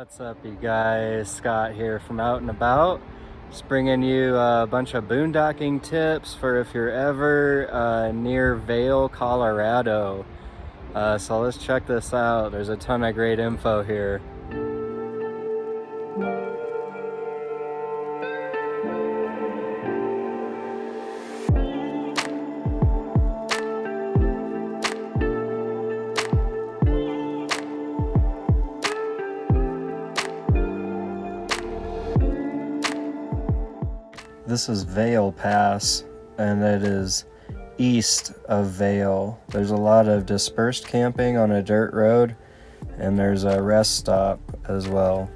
What's up, you guys? Scott here from Out and About. Just bringing you a bunch of boondocking tips for if you're ever near Vail, Colorado. So let's check this out. There's a ton of great info here. This is Vail Pass, and it is east of Vail. There's a lot of dispersed camping on a dirt road, and there's a rest stop as well.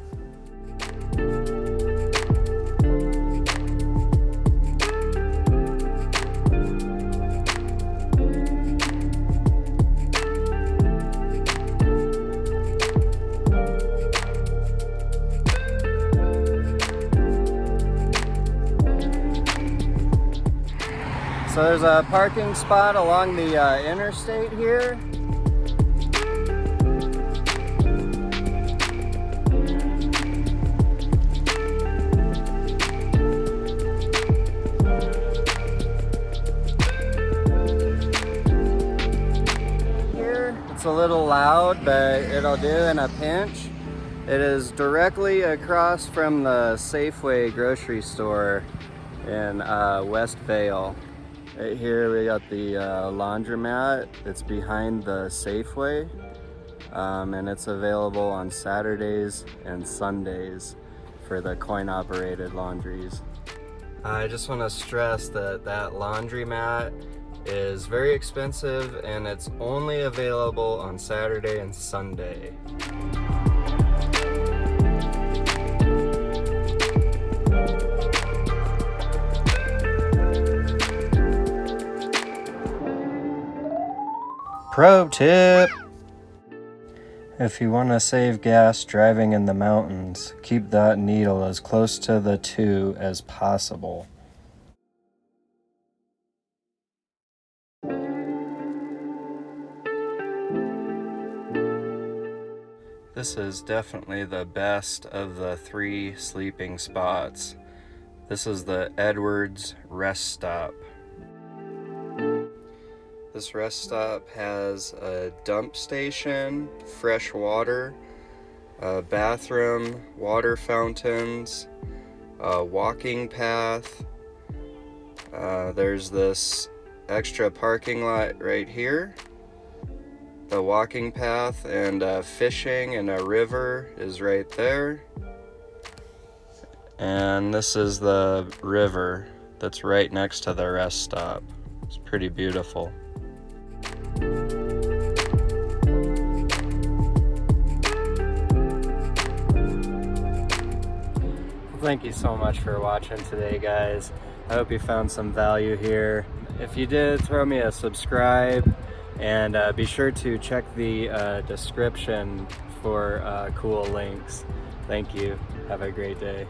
So there's a parking spot along the interstate here. Here, it's a little loud, but it'll do in a pinch. It is directly across from the Safeway grocery store in West Vail. Right here we got the laundromat. It's behind the Safeway, and it's available on Saturdays and Sundays for the coin-operated laundries. I just want to stress that that laundromat is very expensive, and it's only available on Saturday and Sunday. Pro tip! If you want to save gas driving in the mountains, keep that needle as close to the 2 as possible. This is definitely the best of the 3 sleeping spots. This is the Edwards Rest Stop. This rest stop has a dump station, fresh water, a bathroom, water fountains, a walking path. There's this extra parking lot right here, the walking path, and fishing and a river is right there. And this is the river that's right next to the rest stop. It's pretty beautiful. Thank you so much for watching today, guys. I hope you found some value here. If you did, throw me a subscribe, and be sure to check the description for cool links. Thank you. Have a great day.